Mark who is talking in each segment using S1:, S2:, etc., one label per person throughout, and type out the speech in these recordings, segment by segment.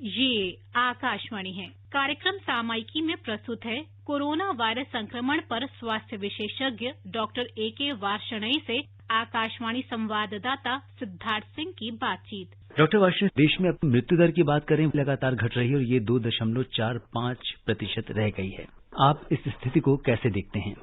S1: ये आकाशवाणी है। कार्यक्रम सामायिकी में प्रस्तुत है कोरोना वायरस संक्रमण पर स्वास्थ्य विशेषज्ञ डॉक्टर A.K. वार्ष्णेय से आकाशवाणी संवाददाता सिद्धार्थ सिंह की बातचीत।
S2: डॉक्टर वार्ष्णेय, देश में अब मृत्यु दर की बात करें लगातार घट रही है और ये 2.45% रह गई है। आप इस स्थिति को कैसे देखते हैं?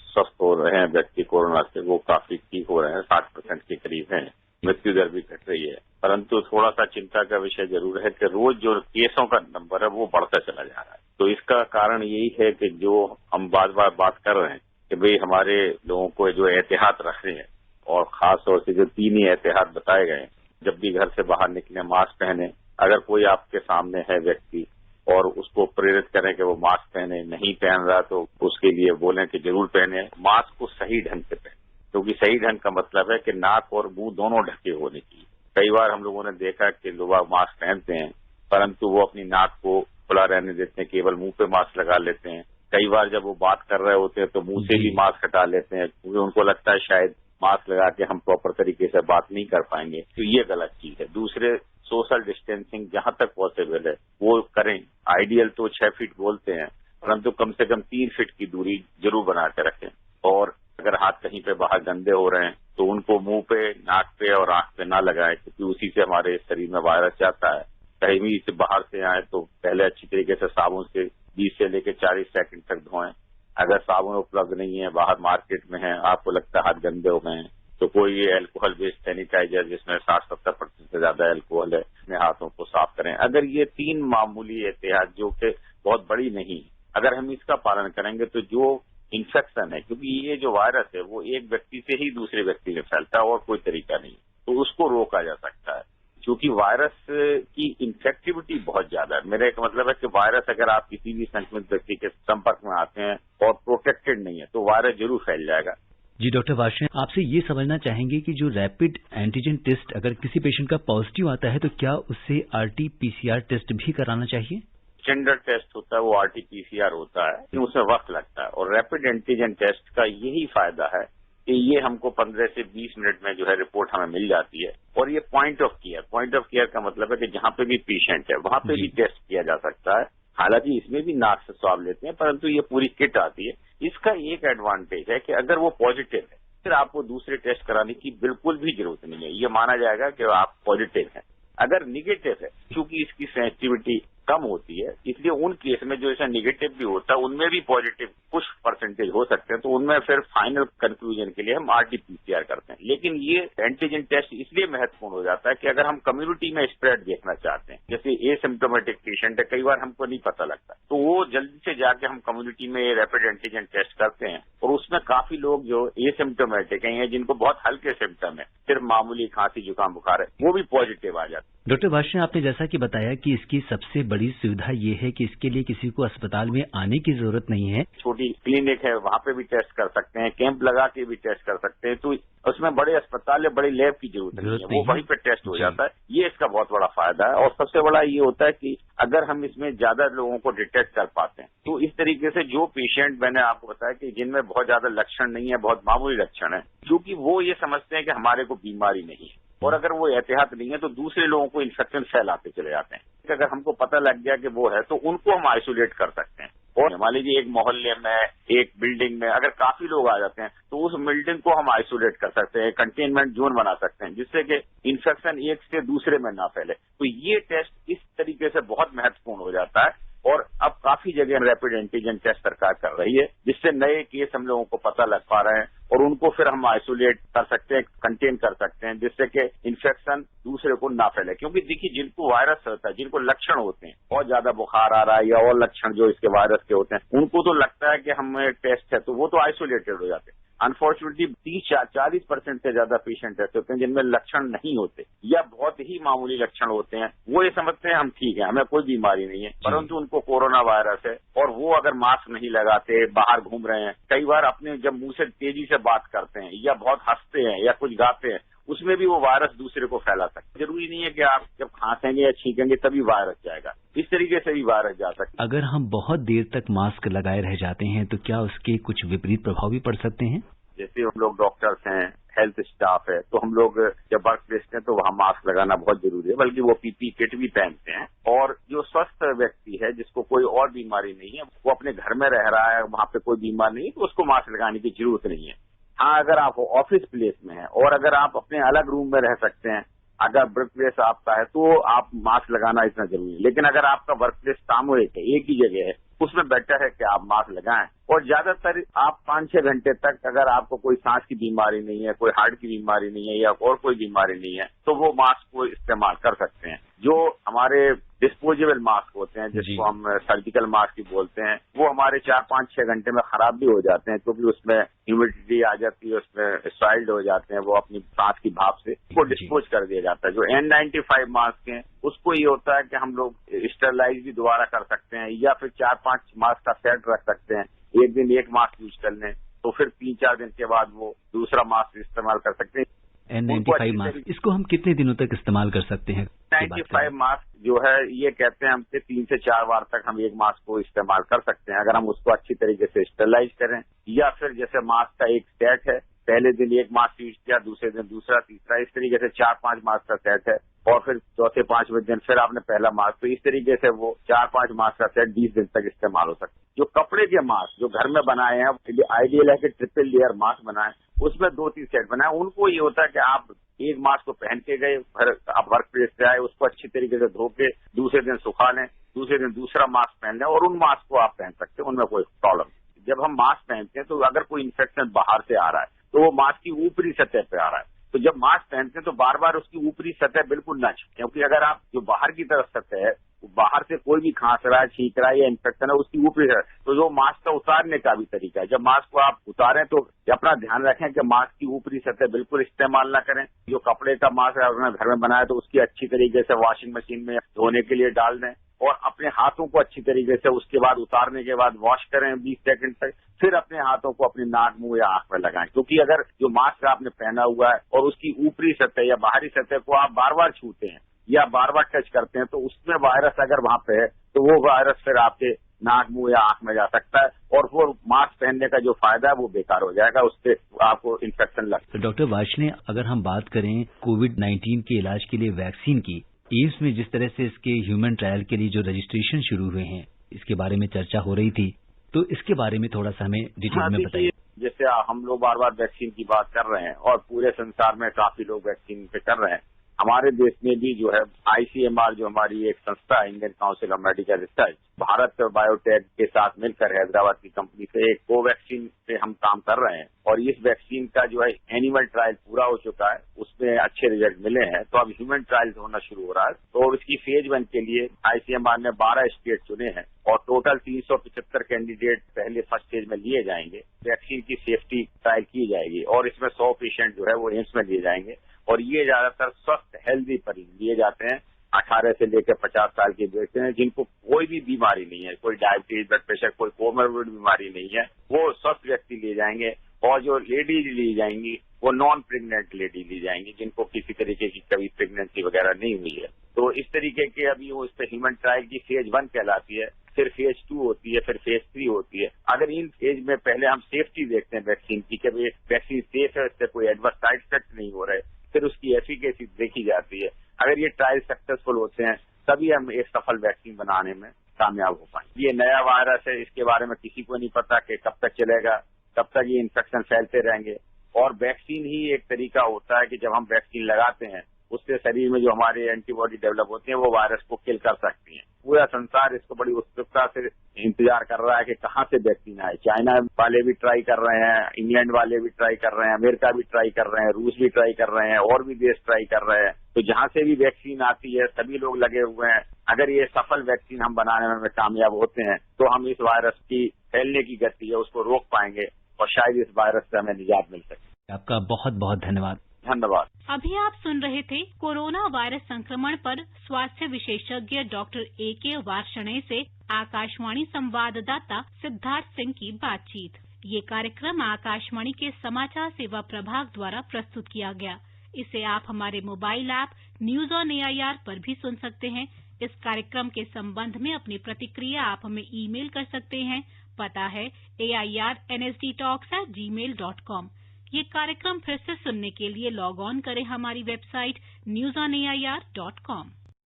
S3: स्वस्थ हो रहे हैं व्यक्ति कोरोना से, वो काफी ठीक हो रहे हैं, 60% के करीब हैं। मृत्यु दर भी घट रही है, परंतु थोड़ा सा चिंता का विषय जरूर है कि रोज जो केसों का नंबर है वो बढ़ता चला जा रहा है। तो इसका कारण यही है कि जो हम बार बार बात कर रहे हैं कि भाई हमारे लोगों को जो एहतियात रखने हैं, और खास तौर से जो 3 ही एहतियात बताए गए हैं, जब भी घर से बाहर निकले मास्क पहने, अगर कोई आपके सामने है व्यक्ति और उसको प्रेरित करें कि वो मास्क पहने, नहीं पहन रहा तो उसके लिए बोलें कि जरूर पहने। मास्क को सही ढंग से पहने, क्योंकि सही ढंग का मतलब है कि नाक और मुंह दोनों ढके होने चाहिए। कई बार हम लोगों ने देखा कि लोग मास्क पहनते हैं परंतु वो अपनी नाक को खुला रहने देते हैं, केवल मुंह पे मास्क लगा लेते हैं। कई बार जब वो बात कर रहे होते हैं तो मुंह से भी मास्क हटा लेते हैं, क्योंकि उनको लगता है शायद मास्क लगा के हम प्रॉपर तरीके से बात नहीं कर पाएंगे। तो ये गलत चीज है। दूसरे, सोशल डिस्टेंसिंग जहां तक पॉसिबल है वो करें। आइडियल तो 6 फीट बोलते हैं, परंतु कम से कम 3 फीट की दूरी जरूर बना के रखें। और अगर हाथ कहीं पे बाहर गंदे हो रहे हैं तो उनको मुंह पे, नाक पे और आंख पे ना लगाएं, क्योंकि उसी से हमारे शरीर में वायरस जाता है। कहीं भी से बाहर से आए तो पहले अच्छी तरीके से साबुन से 20 से लेकर 40 सेकंड तक धोएं। अगर साबुन उपलब्ध नहीं है, बाहर मार्केट में है, आपको लगता है हाथ गंदे हो गए हैं, तो कोई एल्कोहल बेस्ड सैनिटाइजर जिसमें 60-70% से ज्यादा एल्कोहल है, अपने हाथों को साफ करें। अगर ये 3 मामूली एहतियात जो कि बहुत बड़ी नहीं, अगर हम इसका पालन करेंगे तो जो इन्फेक्शन है, क्योंकि ये जो वायरस है वो एक व्यक्ति से ही दूसरे व्यक्ति में फैलता है और कोई तरीका नहीं, तो उसको रोका जा सकता है। क्योंकि वायरस की इन्फेक्टिविटी बहुत ज्यादा है। मेरा एक मतलब है कि वायरस अगर आप किसी भी संक्रमित व्यक्ति के संपर्क में आते हैं और प्रोटेक्टेड नहीं है तो वायरस जरूर फैल जाएगा।
S2: जी डॉक्टर वार्ष्णेय, आपसे ये समझना चाहेंगे कि जो रैपिड एंटीजन टेस्ट अगर किसी पेशेंट का पॉजिटिव आता है तो क्या उससे RT-PCR टेस्ट भी कराना चाहिए?
S3: स्टैंडर्ड टेस्ट होता है वो RT-PCR होता है, उसमें वक्त लगता है। और रैपिड एंटीजन टेस्ट का यही फायदा है कि ये हमको 15 से 20 मिनट में जो है रिपोर्ट हमें मिल जाती है। और ये पॉइंट ऑफ केयर का मतलब है कि जहां पे भी पेशेंट है वहां पे भी टेस्ट किया जा सकता है। हालांकि इसमें भी नाक से स्वाब लेते हैं, परंतु ये पूरी किट आती है। इसका एक एडवांटेज है कि अगर वो पॉजिटिव है फिर आपको दूसरे टेस्ट कराने की बिल्कुल भी जरूरत नहीं है। ये माना जाएगा कि आप पॉजिटिव हैं। अगर निगेटिव है, क्योंकि इसकी सेंसिटिविटी कम होती है, इसलिए उन केस में जो ऐसा निगेटिव भी होता है उनमें भी पॉजिटिव कुछ परसेंटेज हो सकते हैं, तो उनमें फिर फाइनल कंक्लूजन के लिए हम RT-PCR करते हैं। लेकिन ये एंटीजन टेस्ट इसलिए महत्वपूर्ण हो जाता है कि अगर हम कम्युनिटी में स्प्रेड देखना चाहते हैं, जैसे एसिम्प्टोमेटिक पेशेंट है, कई बार हमको नहीं पता लगता, तो वो जल्दी से जाके हम कम्युनिटी में रैपिड एंटीजन टेस्ट करते हैं और उसमें काफी लोग जो एसिम्प्टोमेटिक हैं, जिनको बहुत हल्के सिम्टम है, सिर्फ मामूली खांसी जुकाम बुखार है, वो भी पॉजिटिव आ जाते हैं।
S2: डॉक्टर वार्ष्णेय, आपने जैसा कि बताया कि इसकी सबसे बड़ी सुविधा ये है कि इसके लिए किसी को अस्पताल में आने की जरूरत नहीं है।
S3: छोटी क्लिनिक है, वहां पे भी टेस्ट कर सकते हैं, कैंप लगा के भी टेस्ट कर सकते हैं, तो उसमें बड़े अस्पताल या बड़ी लैब की जरूरत नहीं है, वो वहीं पे टेस्ट हो जाता है। ये इसका बहुत बड़ा फायदा है। और सबसे बड़ा ये होता है कि अगर हम इसमें ज्यादा लोगों को डिटेक्ट कर पाते हैं तो इस तरीके से जो पेशेंट, मैंने आपको बताया कि जिनमें बहुत ज्यादा लक्षण नहीं है, बहुत मामूली लक्षण है, क्योंकि वो ये समझते हैं कि हमारे को बीमारी नहीं है, और अगर वो एहतियात नहीं है तो दूसरे लोगों को इन्फेक्शन फैलाते चले जाते हैं। अगर हमको पता लग गया कि वो है तो उनको हम आइसोलेट कर सकते हैं। और मान लीजिए एक मोहल्ले में, एक बिल्डिंग में अगर काफी लोग आ जाते हैं तो उस बिल्डिंग को हम आइसोलेट कर सकते हैं, कंटेनमेंट जोन बना सकते हैं, जिससे कि इन्फेक्शन एक से दूसरे में ना फैले। तो ये टेस्ट इस तरीके से बहुत महत्वपूर्ण हो जाता है। और अब काफी जगह रैपिड एंटीजन टेस्ट सरकार कर रही है, जिससे नए केस हम लोगों को पता लग पा रहे हैं और उनको फिर हम आइसोलेट कर सकते हैं, कंटेन कर सकते हैं, जिससे कि इन्फेक्शन दूसरे को ना फैले। क्योंकि देखिए, जिनको वायरस होता है, जिनको लक्षण होते हैं, बहुत ज्यादा बुखार आ रहा है या और लक्षण जो इसके वायरस के होते हैं, उनको तो लगता है कि हमें टेस्ट है, तो वो तो आइसोलेटेड हो जाते हैं। अनफॉर्चुनेटली 30-40% से ज्यादा पेशेंट ऐसे होते हैं जिनमें लक्षण नहीं होते या बहुत ही मामूली लक्षण होते हैं। वो ये समझते हैं हम ठीक है, हमें कोई बीमारी नहीं है, परंतु उनको कोरोना वायरस है। और वो अगर मास्क नहीं लगाते, बाहर घूम रहे हैं, कई बार अपने जब मुंह से तेजी से बात करते हैं या बहुत हंसते हैं या कुछ गाते हैं, उसमें भी वो वायरस दूसरे को फैला सकता है। जरूरी नहीं है कि आप जब खांसेंगे या छींकेंगे तभी वायरस जाएगा, इस तरीके से भी वायरस जा सकता है।
S2: अगर हम बहुत देर तक मास्क लगाए रह जाते हैं तो क्या उसके कुछ विपरीत प्रभाव भी पड़ सकते हैं?
S3: जैसे हम लोग डॉक्टर्स हैं, हेल्थ स्टाफ है, तो हम लोग जब वर्क प्लेस में तो वहाँ मास्क लगाना बहुत जरूरी है, बल्कि वो पीपी किट भी पहनते हैं। और जो स्वस्थ व्यक्ति है, जिसको कोई और बीमारी नहीं है, वो अपने घर में रह रहा है, वहाँ पे कोई बीमार नहीं है, तो उसको मास्क लगाने की जरूरत नहीं है। हाँ, अगर आप ऑफिस प्लेस में हैं और अगर आप अपने अलग रूम में रह सकते हैं, अगर वर्क प्लेस आपका है, तो आप मास्क लगाना इतना जरूरी है। लेकिन अगर आपका वर्क प्लेस सामूहिक है, एक ही जगह है, उसमें बेटर है कि आप मास्क लगाएं। और ज्यादातर आप 5-6 घंटे तक, अगर आपको कोई सांस की बीमारी नहीं है, कोई हार्ट की बीमारी नहीं है या और कोई बीमारी नहीं है, तो वो मास्क को इस्तेमाल कर सकते हैं। जो हमारे डिस्पोजेबल मास्क होते हैं, जिसको हम सर्जिकल मास्क भी बोलते हैं, वो हमारे 4-5-6 घंटे में खराब भी हो जाते हैं, क्योंकि उसमें ह्यूमिडिटी आ जाती है, उसमें सॉइल्ड हो जाते हैं, वो अपनी सांस की भाप से वो डिस्पोज कर दिया जाता है। जो N95 मास्क हैं, उसको ये होता है कि हम लोग स्टरलाइज भी दोबारा कर सकते हैं, या फिर 4-5 मास्क का सेट रख सकते हैं। एक दिन एक मास्क यूज कर लें, तो फिर 3-4 दिन के बाद वो दूसरा मास्क इस्तेमाल कर सकते हैं।
S2: N95 मास्क, इसको हम कितने दिनों तक इस्तेमाल कर सकते हैं?
S3: 95 मास्क जो है, ये कहते हैं हमसे 3 से 4 बार तक हम एक मास्क को इस्तेमाल कर सकते हैं, अगर हम उसको अच्छी तरीके से स्टरलाइज करें। या फिर जैसे मास्क का एक सेट है, पहले दिन एक मास्क यूज किया, दूसरे दिन दूसरा, तीसरा, इस तरीके से 4-5 मास्क का सेट है। और फिर चौथे 5वें दिन फिर आपने पहला मास्क, तो इस तरीके से वो 4-5 मास्क का सेट 20 दिन तक इस्तेमाल हो सकता है। जो कपड़े के मास्क जो घर में बनाए हैं, आइडियल है कि ट्रिपल लेयर मास्क बनाए, उसमें 2-3 सेट बनाए। उनको ये होता है कि आप एक मास्क को पहन के गए, फिर आप वर्क प्लेस से आए, उसको अच्छी तरीके से धो के दूसरे दिन सुखा लें, दूसरे दिन दूसरा मास्क पहन लें, और उन मास्क को आप पहन सकते हैं, उनमें कोई प्रॉब्लम नहीं। जब हम मास्क पहनते हैं, तो अगर कोई इन्फेक्शन बाहर से आ रहा है, तो वो मास्क की ऊपरी सतह पे आ रहा है, तो जब मास्क पहनते हैं तो बार बार उसकी ऊपरी सतह बिल्कुल ना छूए, क्योंकि अगर आप जो बाहर की तरफ सतह है, बाहर से कोई भी खांस रहा है, छींक रहा है या इन्फेक्शन है, उसकी ऊपरी सतह, तो जो मास्क का उतारने का भी तरीका है, जब मास्क को आप उतारें तो अपना ध्यान रखें कि मास्क की ऊपरी सतह बिल्कुल इस्तेमाल ना करें। जो कपड़े का मास्क है, अगर घर में बनाया तो उसकी अच्छी तरीके से वॉशिंग मशीन में धोने के लिए डाल दें, और अपने हाथों को अच्छी तरीके से उसके बाद उतारने के बाद वॉश करें 20 सेकंड तक। फिर अपने हाथों को अपने नाक, मुंह या आंख में लगाएं, क्योंकि अगर जो मास्क आपने पहना हुआ है और उसकी ऊपरी सतह या बाहरी सतह को आप बार बार छूते हैं या बार बार टच करते हैं, तो उसमें वायरस अगर वहां पे है, तो वो वायरस फिर आपके नाक, मुंह या आंख में जा सकता है, और वो मास्क पहनने का जो फायदा है वो बेकार हो जाएगा, उससे आपको इन्फेक्शन लग सकता है।
S2: तो डॉक्टर वार्ष्णेय, अगर हम बात करें कोविड-19 के इलाज के लिए वैक्सीन की, एम्स में जिस तरह से इसके ह्यूमन ट्रायल के लिए जो रजिस्ट्रेशन शुरू हुए हैं, इसके बारे में चर्चा हो रही थी, तो इसके बारे में थोड़ा सा हमें डिटेल में बताइए।
S3: जैसे हम लोग बार बार वैक्सीन की बात कर रहे हैं, और पूरे संसार में काफी लोग वैक्सीन पे कर रहे हैं। हमारे देश में भी जो है ICMR, जो हमारी एक संस्था है, Indian council of medical research, Bharat biotech के साथ मिलकर हैदराबाद की कंपनी से एक कोवैक्सीन पे हम काम कर रहे हैं, और इस वैक्सीन का जो है एनिमल ट्रायल पूरा हो चुका है, उसमें अच्छे रिजल्ट मिले हैं, तो अब ह्यूमन ट्रायल होना शुरू हो रहा है। तो इसकी फेज 1 के लिए ICMR ने 12 स्टेट चुने हैं, और टोटल 375 कैंडिडेट पहले फर्स्ट स्टेज में लिए जाएंगे। वैक्सीन की सेफ्टी ट्रायल की जाएगी, और इसमें 100 पेशेंट जो है वो एम्स में लिए जाएंगे, और ये ज्यादातर स्वस्थ हेल्दी पर लिए जाते हैं। 18 से लेकर 50 साल के व्यक्ति हैं, जिनको कोई भी बीमारी नहीं है, कोई डायबिटीज, ब्लड प्रेशर, कोई कोमोर्बिड बीमारी नहीं है, वो स्वस्थ व्यक्ति लिए जाएंगे। और जो लेडीज ली जाएंगी, वो नॉन प्रेग्नेंट लेडी ली जाएंगी, जिनको किसी तरीके की कभी प्रेगनेंसी वगैरह नहीं हुई है। तो इस तरीके के अभी वो इस पे ह्यूमन ट्रायल की फेज 1 कहलाती है, फिर फेज 2 होती है, फिर फेज 3 होती है। अगर इन फेज में पहले हम सेफ्टी देखते हैं वैक्सीन की, कि वैक्सीन सेफ है, इससे कोई एडवर्स साइड इफेक्ट नहीं हो रहे, फिर उसकी एफिकेसी देखी जाती है। अगर ये ट्रायल सक्सेसफुल होते हैं, तभी हम एक सफल वैक्सीन बनाने में कामयाब हो पाएंगे। ये नया वायरस है, इसके बारे में किसी को नहीं पता कि कब तक चलेगा, कब तक ये इन्फेक्शन फैलते रहेंगे। और वैक्सीन ही एक तरीका होता है कि जब हम वैक्सीन लगाते हैं, उससे शरीर में जो हमारे एंटीबॉडी डेवलप होती है, वो वायरस को किल कर सकती हैं। पूरा संसार इसको बड़ी उत्सुकता से इंतजार कर रहा है कि कहाँ से वैक्सीन आए। चाइना वाले भी ट्राई कर रहे हैं, इंग्लैंड वाले भी ट्राई कर रहे हैं, अमेरिका भी ट्राई कर रहे हैं, रूस भी ट्राई कर रहे हैं, और भी देश ट्राई कर रहे हैं। तो जहाँ से भी वैक्सीन आती है, सभी लोग लगे हुए हैं। अगर ये सफल वैक्सीन हम बनाने में कामयाब होते हैं, तो हम इस वायरस की फैलने की गति है उसको रोक पाएंगे, और शायद इस वायरस से हमें निजात मिल सके।
S2: आपका बहुत बहुत धन्यवाद।
S3: धन्यवाद।
S1: अभी आप सुन रहे थे कोरोना वायरस संक्रमण पर स्वास्थ्य विशेषज्ञ डॉक्टर AK वार्ष्णेय से आकाशवाणी संवाददाता सिद्धार्थ सिंह की बातचीत। ये कार्यक्रम आकाशवाणी के समाचार सेवा प्रभाग द्वारा प्रस्तुत किया गया। इसे आप हमारे mobile app news on AIR पर भी सुन सकते हैं। इस कार्यक्रम के संबंध में अपनी प्रतिक्रिया आप हमें ईमेल कर सकते हैं। पता है AIRNSDtalks@gmail.com। ये कार्यक्रम फिर से सुनने के लिए लॉग ऑन करें हमारी वेबसाइट newsonair.com।